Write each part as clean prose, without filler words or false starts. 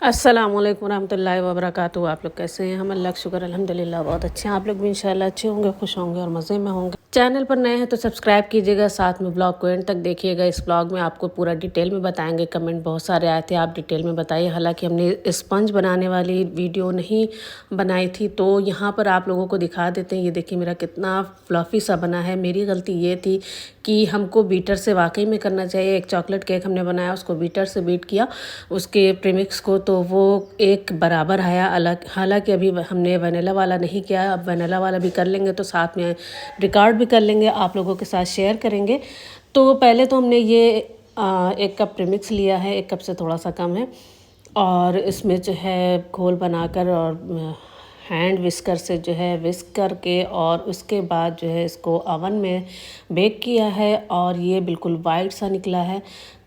अस्सलामुअलैकुम रहमतुल्लाहि व बरकातुहू। आप लोग कैसे हैं? हम अल्लाह का शुक्र अल्हम्दुलिल्लाह बहुत अच्छे हैं। आप लोग भी इंशाल्लाह अच्छे होंगे, खुश होंगे और मज़े में होंगे। चैनल पर नए हैं तो सब्सक्राइब कीजिएगा, साथ में ब्लॉग को एंड तक देखिएगा। इस ब्लॉग में आपको पूरा डिटेल में बताएंगे। कमेंट बहुत सारे आए थे, आप डिटेल में बताइए। हालांकि हमने स्पंज बनाने वाली वीडियो नहीं बनाई थी, तो यहाँ पर आप लोगों को दिखा देते हैं। ये देखिए मेरा कितना फ्लफ़ी सा बना है। मेरी गलती ये थी कि हमको बीटर से वाकई में करना चाहिए। एक चॉकलेट केक हमने बनाया, उसको बीटर से बीट किया उसके प्रीमिक्स को, तो वो एक बराबर आया। अलग हालांकि अभी हमने वनीला वाला नहीं किया, अब वनीला वाला भी कर लेंगे तो साथ में रिकॉर्ड भी कर लेंगे, आप लोगों के साथ शेयर करेंगे। तो पहले तो हमने ये 1 कप प्रीमिक्स लिया है, 1 कप से थोड़ा सा कम है, और इसमें जो है घोल बनाकर और हैंड विस्कर से जो है विस्क करके और उसके बाद जो है इसको ओवन में बेक किया है। और ये बिल्कुल वाइट सा निकला है।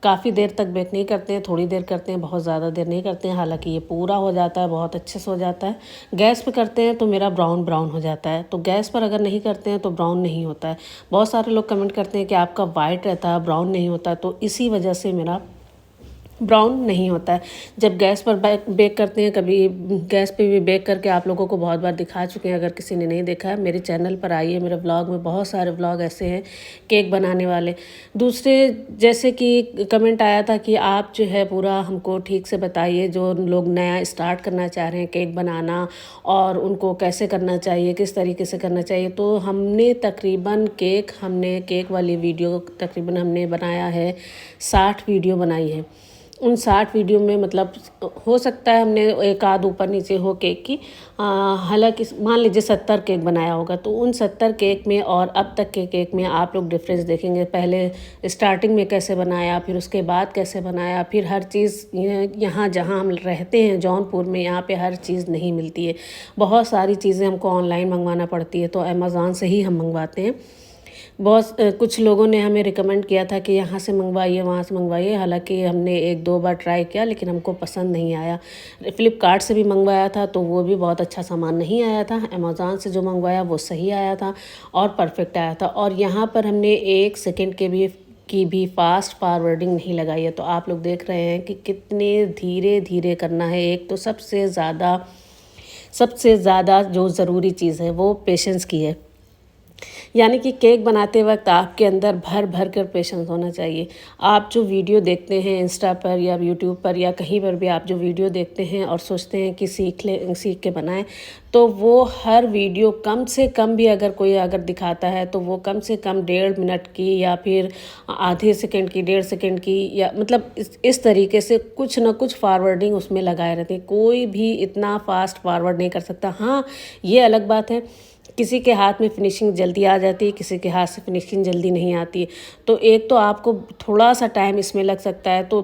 काफ़ी देर तक बेक नहीं करते हैं, थोड़ी देर करते हैं, बहुत ज़्यादा देर नहीं करते हैं। हालांकि ये पूरा हो जाता है, बहुत अच्छे से हो जाता है। गैस पे करते हैं तो मेरा ब्राउन ब्राउन हो जाता है, तो गैस पर अगर नहीं करते हैं तो ब्राउन नहीं होता है। बहुत सारे लोग कमेंट करते हैं कि आपका वाइट रहता है, ब्राउन नहीं होता, तो इसी वजह से मेरा ब्राउन नहीं होता है। जब गैस पर बेक करते हैं, कभी गैस पे भी बेक करके आप लोगों को बहुत बार दिखा चुके हैं। अगर किसी ने नहीं देखा है, मेरे चैनल पर आइए, मेरे ब्लॉग में बहुत सारे ब्लॉग ऐसे हैं केक बनाने वाले। दूसरे जैसे कि कमेंट आया था कि आप जो है पूरा हमको ठीक से बताइए, जो लोग नया स्टार्ट करना चाह रहे हैं केक बनाना, और उनको कैसे करना चाहिए, किस तरीके से करना चाहिए। तो हमने केक वाली वीडियो तकरीबन हमने बनाया है 60 वीडियो बनाई है। उन 60 वीडियो में मतलब हो सकता है हमने एक आध ऊपर नीचे हो केक की, हालांकि मान लीजिए 70 केक बनाया होगा, तो उन 70 केक में और अब तक के केक में आप लोग डिफरेंस देखेंगे। पहले स्टार्टिंग में कैसे बनाया, फिर उसके बाद कैसे बनाया, फिर हर चीज़ यहाँ जहाँ हम रहते हैं जौनपुर में, यहाँ पे हर चीज़ नहीं मिलती है। बहुत सारी चीज़ें हमको ऑनलाइन मंगवाना पड़ती है, तो अमेज़ॉन से ही हम मंगवाते हैं। बहुत कुछ लोगों ने हमें रिकमेंड किया था कि यहाँ से मंगवाइए, वहाँ से मंगवाइए। हालांकि हमने 1-2 बार ट्राई किया, लेकिन हमको पसंद नहीं आया। फ्लिपकार्ट से भी मंगवाया था तो वो भी बहुत अच्छा सामान नहीं आया था। अमेज़ॉन से जो मंगवाया वो सही आया था और परफेक्ट आया था। और यहाँ पर हमने 1 सेकेंड की भी फास्ट फॉरवर्डिंग नहीं लगाई है। तो आप लोग देख रहे हैं कि कितने धीरे धीरे करना है। एक तो सबसे ज़्यादा जो ज़रूरी चीज़ है वो पेशेंस की है। यानी कि केक बनाते वक्त आपके अंदर भर भर कर पेशेंस होना चाहिए। आप जो वीडियो देखते हैं इंस्टा पर या यूट्यूब पर या कहीं पर भी, आप जो वीडियो देखते हैं और सोचते हैं कि सीख के बनाएं, तो वो हर वीडियो कम से कम भी अगर कोई दिखाता है तो वो कम से कम 1.5 मिनट की या फिर आधे सेकंड की, 1.5 सेकंड की, या मतलब इस तरीके से कुछ ना कुछ फॉरवर्डिंग उसमें लगाए रहते हैं। कोई भी इतना फास्ट फॉरवर्ड नहीं कर सकता। हाँ, ये अलग बात है, किसी के हाथ में फिनिशिंग जल्दी आ जाती है, किसी के हाथ से फिनिशिंग जल्दी नहीं आती है। तो एक तो आपको थोड़ा सा टाइम इसमें लग सकता है, तो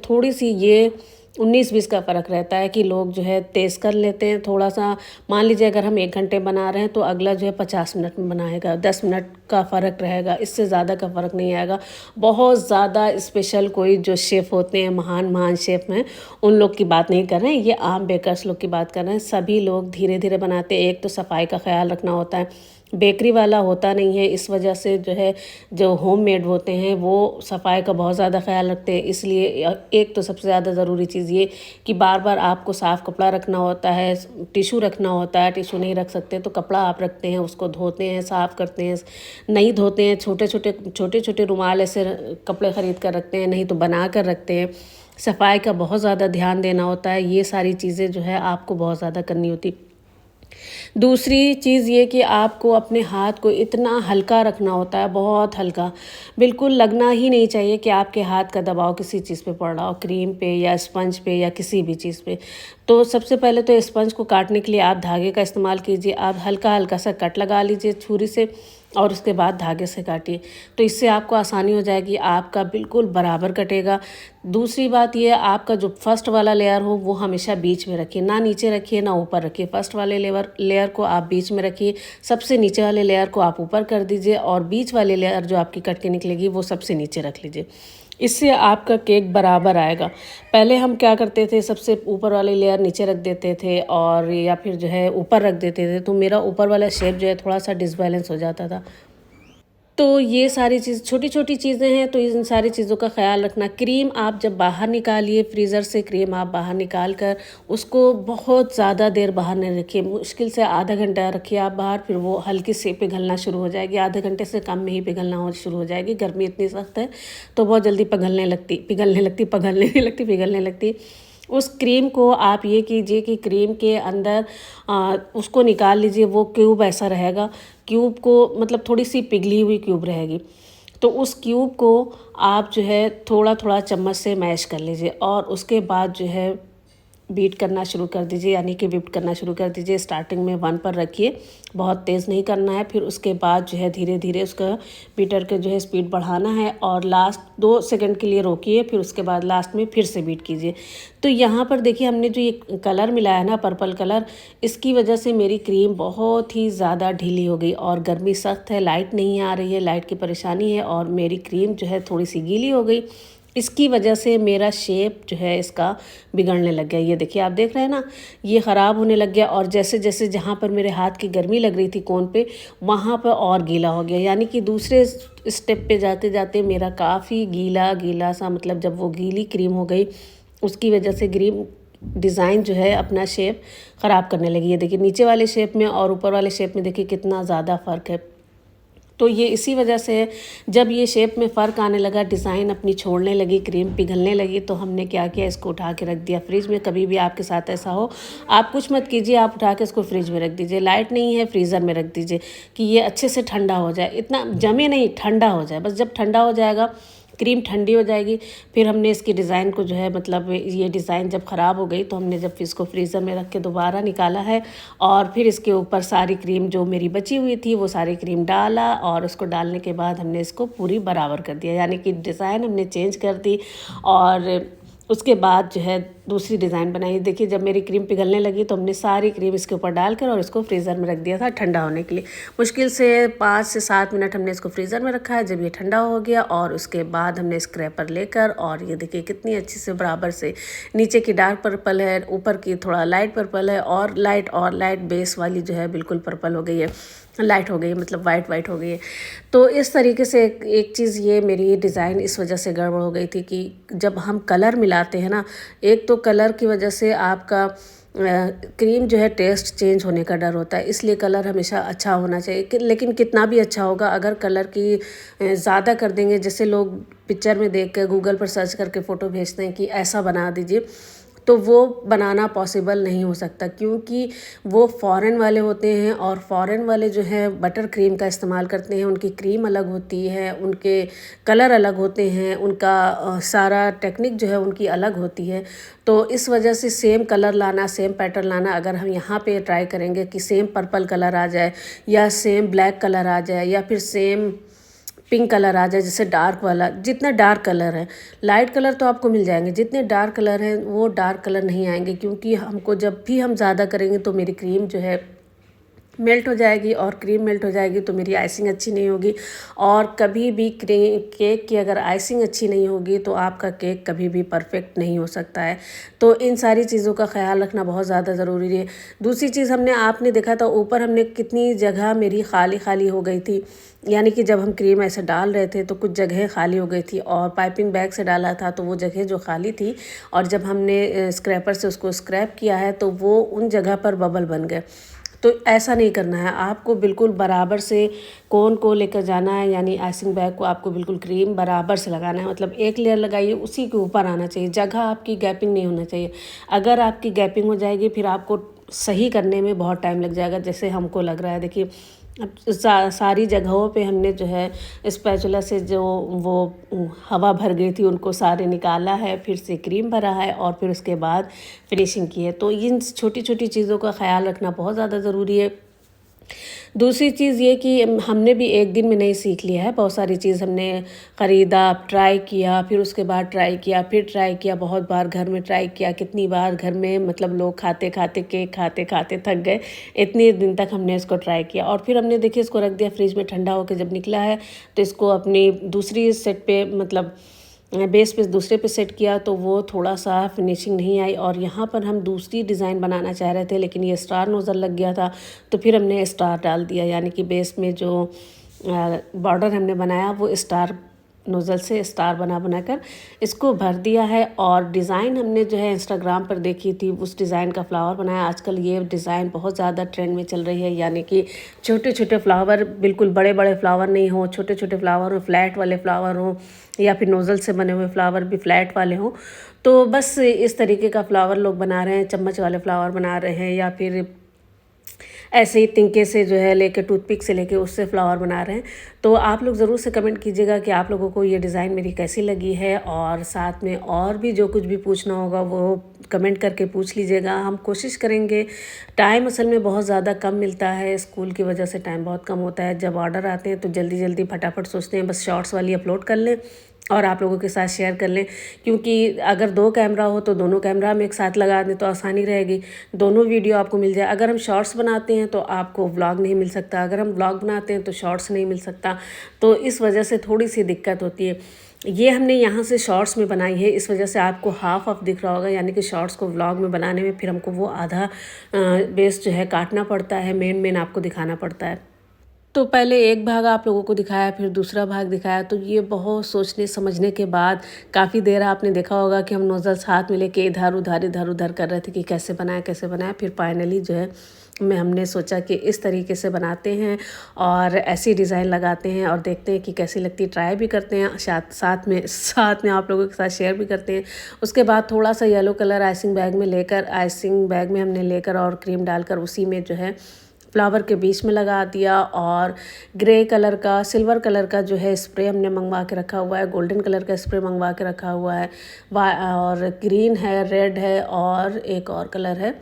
थोड़ी सी ये 19-20 का फ़र्क रहता है कि लोग जो है तेज़ कर लेते हैं थोड़ा सा। मान लीजिए अगर हम 1 घंटे बना रहे हैं तो अगला जो है 50 मिनट में बनाएगा, 10 मिनट का फ़र्क रहेगा, इससे ज़्यादा का फ़र्क नहीं आएगा। बहुत ज़्यादा स्पेशल कोई जो शेफ़ होते हैं, महान शेफ़ हैं, उन लोग की बात नहीं कर रहे हैं, ये आम बेकर्स लोग की बात कर रहे हैं। सभी लोग धीरे धीरे बनाते हैं। एक तो सफाई का ख्याल रखना होता है, बेकरी वाला होता नहीं है। इस वजह से जो है जो होममेड होते हैं वो सफाई का बहुत ज़्यादा ख्याल रखते हैं। इसलिए एक तो सबसे ज़्यादा ज़रूरी चीज़ ये कि बार बार आपको साफ़ कपड़ा रखना होता है, टिशू रखना होता है। टिशू नहीं रख सकते तो कपड़ा आप रखते हैं, उसको धोते हैं, साफ़ करते हैं। नहीं धोते हैं, छोटे छोटे रुमाल ऐसे कपड़े ख़रीद कर रखते हैं, नहीं तो बना कर रखते हैं। सफाई का बहुत ज़्यादा ध्यान देना होता है। ये सारी चीज़ें जो है आपको बहुत ज़्यादा करनी होती। दूसरी चीज़ ये कि आपको अपने हाथ को इतना हल्का रखना होता है, बहुत हल्का, बिल्कुल लगना ही नहीं चाहिए कि आपके हाथ का दबाव किसी चीज़ पे पड़ रहा हो, क्रीम पे या स्पंज पे या किसी भी चीज़ पे। तो सबसे पहले तो स्पंज को काटने के लिए आप धागे का इस्तेमाल कीजिए। आप हल्का हल्का सा कट लगा लीजिए छुरी से और उसके बाद धागे से काटिए, तो इससे आपको आसानी हो जाएगी, आपका बिल्कुल बराबर कटेगा। दूसरी बात ये, आपका जो फर्स्ट वाला लेयर हो वो हमेशा बीच में रखिए, ना नीचे रखिए ना ऊपर रखिए। फर्स्ट वाले लेयर को आप बीच में रखिए, सबसे नीचे वाले लेयर को आप ऊपर कर दीजिए, और बीच वाले लेयर जो आपकी कट के निकलेगी वो सबसे नीचे रख लीजिए। इससे आपका केक बराबर आएगा। पहले हम क्या करते थे, सबसे ऊपर वाले लेयर नीचे रख देते थे और या फिर जो है ऊपर रख देते थे, तो मेरा ऊपर वाला शेप जो है थोड़ा सा डिसबैलेंस हो जाता था। तो ये सारी चीज़ छोटी छोटी चीज़ें हैं, तो इन सारी चीज़ों का ख्याल रखना। क्रीम आप जब बाहर निकालिए फ्रीज़र से, क्रीम आप बाहर निकाल कर उसको बहुत ज़्यादा देर बाहर नहीं रखिए, मुश्किल से आधा घंटा रखिए आप बाहर, फिर वो हल्की से पिघलना शुरू हो जाएगी, आधे घंटे से कम में ही पिघलना हो शुरू हो जाएगी। गर्मी इतनी सख्त है तो बहुत जल्दी पिघलने लगती। उस क्रीम को आप ये कीजिए कि क्रीम के अंदर उसको निकाल लीजिए, वो क्यूब ऐसा रहेगा, क्यूब को मतलब थोड़ी सी पिघली हुई क्यूब रहेगी, तो उस क्यूब को आप जो है थोड़ा थोड़ा चम्मच से मैश कर लीजिए और उसके बाद जो है बीट करना शुरू कर दीजिए, यानी कि विप करना शुरू कर दीजिए। स्टार्टिंग में 1 पर रखिए, बहुत तेज़ नहीं करना है, फिर उसके बाद जो है धीरे धीरे उसका बीटर के जो है स्पीड बढ़ाना है और लास्ट 2 सेकंड के लिए रोकिए, फिर उसके बाद लास्ट में फिर से बीट कीजिए। तो यहाँ पर देखिए हमने जो ये कलर मिलाया ना, पर्पल कलर, इसकी वजह से मेरी क्रीम बहुत ही ज़्यादा ढीली हो गई और गर्मी सख्त है, लाइट नहीं आ रही है, लाइट की परेशानी है और मेरी क्रीम जो है थोड़ी सी गीली हो गई। इसकी वजह से मेरा शेप जो है इसका बिगड़ने लग गया। ये देखिए, आप देख रहे हैं ना, ये ख़राब होने लग गया और जैसे जैसे जहाँ पर मेरे हाथ की गर्मी लग रही थी कोन पे, वहाँ पर और गीला हो गया, यानी कि दूसरे स्टेप पे जाते जाते मेरा काफ़ी गीला गीला सा, मतलब जब वो गीली क्रीम हो गई उसकी वजह से क्रीम डिज़ाइन जो है अपना शेप ख़राब करने लगी। ये देखिए नीचे वाले शेप में और ऊपर वाले शेप में देखिए कितना ज़्यादा फ़र्क है। तो ये इसी वजह से जब ये शेप में फ़र्क आने लगा, डिज़ाइन अपनी छोड़ने लगी, क्रीम पिघलने लगी, तो हमने क्या किया, इसको उठा के रख दिया फ्रिज में। कभी भी आपके साथ ऐसा हो, आप कुछ मत कीजिए, आप उठा के इसको फ्रिज में रख दीजिए। लाइट नहीं है, फ्रीज़र में रख दीजिए कि ये अच्छे से ठंडा हो जाए, इतना जमे नहीं, ठंडा हो जाए बस। जब ठंडा हो जाएगा, क्रीम ठंडी हो जाएगी, फिर हमने इसकी डिज़ाइन को जो है, मतलब ये डिज़ाइन जब ख़राब हो गई तो हमने जब इसको फ्रीज़र में रख के दोबारा निकाला है और फिर इसके ऊपर सारी क्रीम जो मेरी बची हुई थी वो सारी क्रीम डाला और उसको डालने के बाद हमने इसको पूरी बराबर कर दिया, यानी कि डिज़ाइन हमने चेंज कर दी और उसके बाद जो है दूसरी डिज़ाइन बनाई। देखिए जब मेरी क्रीम पिघलने लगी तो हमने सारी क्रीम इसके ऊपर डालकर और इसको फ्रीज़र में रख दिया था ठंडा होने के लिए। मुश्किल से 5 से 7 मिनट हमने इसको फ्रीज़र में रखा है। जब ये ठंडा हो गया और उसके बाद हमने स्क्रैपर लेकर, और ये देखिए कितनी अच्छी से बराबर से, नीचे की डार्क पर्पल है, ऊपर की थोड़ा लाइट पर्पल है और लाइट बेस वाली जो है बिल्कुल पर्पल हो गई है, लाइट हो गई है, मतलब वाइट हो गई है। तो इस तरीके से एक चीज़ ये मेरी डिज़ाइन इस वजह से गड़बड़ हो गई थी कि जब हम कलर मिलाते हैं ना, एक तो कलर की वजह से आपका क्रीम जो है टेस्ट चेंज होने का डर होता है, इसलिए कलर हमेशा अच्छा होना चाहिए। लेकिन कितना भी अच्छा होगा, अगर कलर की ज़्यादा कर देंगे, जैसे लोग पिक्चर में देख कर गूगल पर सर्च करके फ़ोटो भेजते हैं कि ऐसा बना दीजिए, तो वो बनाना पॉसिबल नहीं हो सकता, क्योंकि वो फ़ॉरेन वाले होते हैं और फ़ॉरेन वाले जो है बटर क्रीम का इस्तेमाल करते हैं। उनकी क्रीम अलग होती है, उनके कलर अलग होते हैं, उनका सारा टेक्निक जो है उनकी अलग होती है। तो इस वजह से सेम कलर लाना, सेम पैटर्न लाना, अगर हम यहाँ पे ट्राई करेंगे कि सेम पर्पल कलर आ जाए या सेम ब्लैक कलर आ जाए या फिर सेम पिंक कलर आ जाए, जैसे डार्क वाला, जितना डार्क कलर है, लाइट कलर तो आपको मिल जाएंगे, जितने डार्क कलर हैं वो डार्क कलर नहीं आएंगे, क्योंकि हमको जब भी हम ज़्यादा करेंगे तो मेरी क्रीम जो है मेल्ट हो जाएगी और क्रीम मेल्ट हो जाएगी तो मेरी आइसिंग अच्छी नहीं होगी। और कभी भी केक की अगर आइसिंग अच्छी नहीं होगी तो आपका केक कभी भी परफेक्ट नहीं हो सकता है। तो इन सारी चीज़ों का ख्याल रखना बहुत ज़्यादा ज़रूरी है। दूसरी चीज़, आपने देखा था ऊपर हमने कितनी जगह मेरी खाली हो गई थी, यानी कि जब हम क्रीम ऐसे डाल रहे थे तो कुछ जगह खाली हो गई थी और पाइपिंग बैग से डाला था तो वो जगह जो खाली थी, और जब हमने स्क्रैपर से उसको स्क्रैप किया है तो वो उन जगह पर बबल बन गए। तो ऐसा नहीं करना है, आपको बिल्कुल बराबर से कोन को लेकर जाना है, यानी आइसिंग बैग को आपको बिल्कुल क्रीम बराबर से लगाना है, मतलब एक लेयर लगाइए, उसी के ऊपर आना चाहिए, जगह आपकी गैपिंग नहीं होना चाहिए। अगर आपकी गैपिंग हो जाएगी फिर आपको सही करने में बहुत टाइम लग जाएगा, जैसे हमको लग रहा है। देखिए अब सारी जगहों पे हमने जो है स्पैचुला से जो वो हवा भर गई थी उनको सारे निकाला है, फिर से क्रीम भरा है और फिर उसके बाद फिनिशिंग की है। तो इन छोटी छोटी चीज़ों का ख्याल रखना बहुत ज़्यादा ज़रूरी है। दूसरी चीज़ ये कि हमने भी एक दिन में नहीं सीख लिया है, बहुत सारी चीज़ हमने ख़रीदा, ट्राई किया, फिर उसके बाद ट्राई किया, फिर ट्राई किया, बहुत बार घर में ट्राई किया, कितनी बार घर में, मतलब लोग खाते खाते केक खाते खाते थक गए, इतने दिन तक हमने इसको ट्राई किया और फिर हमने देखिए इसको रख दिया फ्रिज में, ठंडा होकर जब निकला है तो इसको अपनी दूसरी सेट पे, मतलब बेस पे दूसरे पे सेट किया तो वो थोड़ा सा फिनिशिंग नहीं आई और यहाँ पर हम दूसरी डिज़ाइन बनाना चाह रहे थे लेकिन ये स्टार नोज़ल लग गया था, तो फिर हमने स्टार डाल दिया, यानी कि बेस में जो बॉर्डर हमने बनाया वो स्टार नोज़ल से स्टार बनाकर इसको भर दिया है। और डिज़ाइन हमने जो है इंस्टाग्राम पर देखी थी, उस डिज़ाइन का फ्लावर बनाया। आजकल ये डिज़ाइन बहुत ज़्यादा ट्रेंड में चल रही है, यानी कि छोटे छोटे फ्लावर, बिल्कुल बड़े बड़े फ्लावर नहीं हो, छोटे छोटे फ्लावर हो, फ्लैट वाले फ्लावर हो, या फिर नोज़ल से बने हुए फ्लावर भी फ्लैट वाले हों। तो बस इस तरीके का फ्लावर लोग बना रहे हैं, चम्मच वाले फ्लावर बना रहे हैं, या फिर ऐसे ही तिनके से जो है लेके, टूथपिक से लेके उससे फ्लावर बना रहे हैं। तो आप लोग ज़रूर से कमेंट कीजिएगा कि आप लोगों को ये डिज़ाइन मेरी कैसी लगी है। और साथ में और भी जो कुछ भी पूछना होगा वो कमेंट करके पूछ लीजिएगा, हम कोशिश करेंगे। टाइम असल में बहुत ज़्यादा कम मिलता है, स्कूल की वजह से टाइम बहुत कम होता है। जब ऑर्डर आते हैं तो जल्दी जल्दी फटाफट सोचते हैं बस शॉर्ट्स वाली अपलोड कर लें और आप लोगों के साथ शेयर कर लें, क्योंकि अगर 2 कैमरा हो तो दोनों कैमरा हम एक साथ लगा दें तो आसानी रहेगी, दोनों वीडियो आपको मिल जाए। अगर हम शॉर्ट्स बनाते हैं तो आपको व्लॉग नहीं मिल सकता, अगर हम व्लॉग बनाते हैं तो शॉर्ट्स नहीं मिल सकता, तो इस वजह से थोड़ी सी दिक्कत होती है। ये हमने यहाँ से शॉर्ट्स में बनाई है, इस वजह से आपको हाफ ऑफ दिख रहा होगा, यानी कि शॉर्ट्स को व्लॉग में बनाने में फिर हमको वो आधा बेस जो है काटना पड़ता है, मेन आपको दिखाना पड़ता है। तो पहले एक भाग आप लोगों को दिखाया, फिर दूसरा भाग दिखाया, तो ये बहुत सोचने समझने के बाद काफ़ी देर आपने देखा होगा कि हम नोज़ल्स हाथ में लेके इधर उधर कर रहे थे कि कैसे बनाए। फिर फाइनली जो है हमने सोचा कि इस तरीके से बनाते हैं और ऐसी डिज़ाइन लगाते हैं और देखते हैं कि कैसी लगती है, ट्राई भी करते हैं, साथ में आप लोगों के साथ शेयर भी करते हैं। उसके बाद थोड़ा सा येलो कलर आइसिंग बैग में हमने लेकर और क्रीम डालकर उसी में जो है फ्लावर के बीच में लगा दिया। और ग्रे कलर का, सिल्वर कलर का जो है स्प्रे हमने मंगवा के रखा हुआ है, गोल्डन कलर का स्प्रे मंगवा के रखा हुआ है, और ग्रीन है, रेड है और एक और कलर है।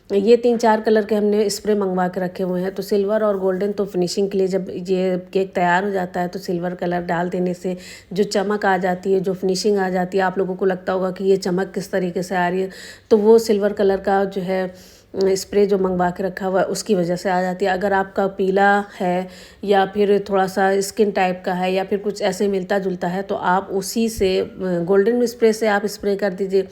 ये 3-4 कलर के हमने स्प्रे मंगवा के रखे हुए हैं। तो सिल्वर और गोल्डन तो फिनिशिंग के लिए, जब ये केक तैयार हो जाता है तो सिल्वर कलर डाल देने से जो चमक आ जाती है, जो फिनिशिंग आ जाती है, आप लोगों को लगता होगा कि ये चमक किस तरीके से आ रही है, तो वो सिल्वर कलर का जो है स्प्रे जो मंगवा के रखा हुआ है उसकी वजह से आ जाती है। अगर आपका पीला है या फिर थोड़ा सा स्किन टाइप का है या फिर कुछ ऐसे मिलता जुलता है तो आप उसी से गोल्डन स्प्रे से आप स्प्रे कर दीजिए।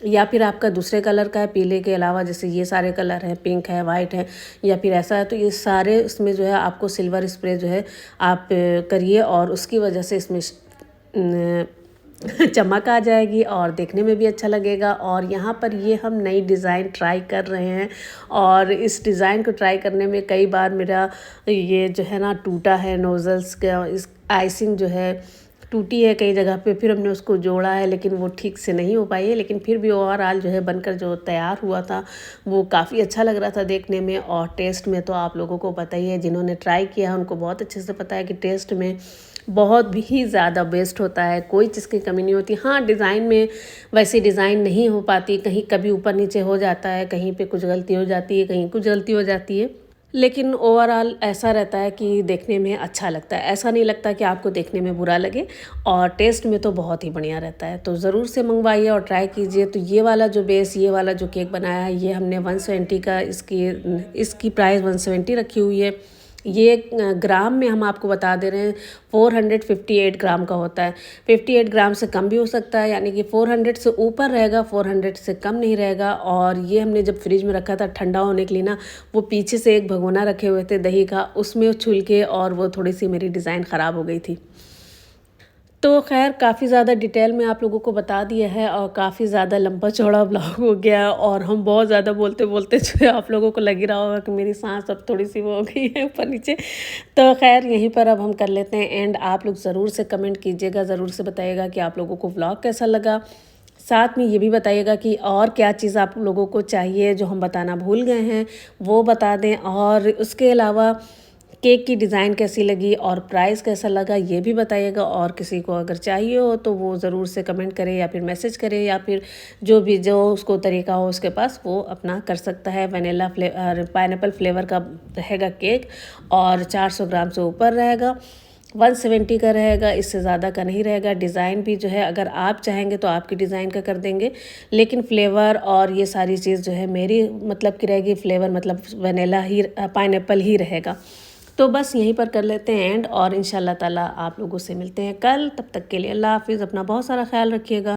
या फिर आपका दूसरे कलर का है पीले के अलावा, जैसे ये सारे कलर हैं, पिंक है, वाइट है, या फिर ऐसा है, तो ये सारे इसमें जो है आपको सिल्वर स्प्रे जो है आप करिए और उसकी वजह से इसमें चमक आ जाएगी और देखने में भी अच्छा लगेगा। और यहाँ पर ये हम नई डिज़ाइन ट्राई कर रहे हैं और इस डिज़ाइन को ट्राई करने में कई बार मेरा ये जो है ना टूटा है, नोज़ल्स का इस आइसिंग जो है टूटी है कई जगह पे, फिर हमने उसको जोड़ा है लेकिन वो ठीक से नहीं हो पाई है। लेकिन फिर भी ओवरऑल जो है बनकर जो तैयार हुआ था वो काफ़ी अच्छा लग रहा था देखने में। और टेस्ट में तो आप लोगों को पता ही है, जिन्होंने ट्राई किया है उनको बहुत अच्छे से पता है कि टेस्ट में बहुत ही ज़्यादा बेस्ट होता है, कोई चीज़ की कमी नहीं होती। हाँ, डिज़ाइन में वैसी डिज़ाइन नहीं हो पाती, कहीं कभी ऊपर नीचे हो जाता है, कहीं पे कुछ गलती हो जाती है, कहीं कुछ गलती हो जाती है, लेकिन ओवरऑल ऐसा रहता है कि देखने में अच्छा लगता है, ऐसा नहीं लगता कि आपको देखने में बुरा लगे। और टेस्ट में तो बहुत ही बढ़िया रहता है, तो ज़रूर से मंगवाइए और ट्राई कीजिए। तो ये वाला जो बेस, ये वाला जो केक बनाया है, ये हमने 170 का, इसकी प्राइस 170 रखी हुई है। ये ग्राम में हम आपको बता दे रहे हैं 458 ग्राम का होता है। 58 ग्राम से कम भी हो सकता है, यानी कि 400 से ऊपर रहेगा, 400 से कम नहीं रहेगा। और ये हमने जब फ्रिज में रखा था ठंडा होने के लिए ना, वो पीछे से एक भगोना रखे हुए थे दही का, उसमें छुल के और वो थोड़ी सी मेरी डिज़ाइन ख़राब हो गई थी। तो खैर काफ़ी ज़्यादा डिटेल में आप लोगों को बता दिया है और काफ़ी ज़्यादा लंबा चौड़ा ब्लॉग हो गया और हम बहुत ज़्यादा बोलते बोलते जो है आप लोगों को लग ही रहा होगा कि मेरी सांस अब थोड़ी सी वो हो गई है ऊपर नीचे। तो खैर यहीं पर अब हम कर लेते हैं एंड। आप लोग ज़रूर से कमेंट कीजिएगा, ज़रूर से बताइएगा कि आप लोगों को व्लॉग कैसा लगा। साथ में ये भी बताइएगा कि और क्या चीज़ आप लोगों को चाहिए जो हम बताना भूल गए हैं वो बता दें। और उसके अलावा केक की डिज़ाइन कैसी लगी और प्राइस कैसा लगा ये भी बताइएगा। और किसी को अगर चाहिए हो तो वो ज़रूर से कमेंट करे या फिर मैसेज करे, या फिर जो उसको तरीका हो उसके पास, वो अपना कर सकता है। वनीला पाइनएप्पल फ्लेवर का रहेगा केक और 400 ग्राम से ऊपर रहेगा, 170 का रहेगा, इससे ज़्यादा का नहीं रहेगा। डिज़ाइन भी जो है अगर आप चाहेंगे तो आपकी डिज़ाइन का कर देंगे, लेकिन फ्लेवर और ये सारी चीज़ जो है मेरी मतलब की रहेगी। फ्लेवर मतलब वनीला ही, पाइनएप्पल ही रहेगा। तो बस यहीं पर कर लेते हैं एंड, और इंशाल्लाह ताला आप लोगों से मिलते हैं कल। तब तक के लिए अल्लाह हाफिज़, अपना बहुत सारा ख्याल रखिएगा।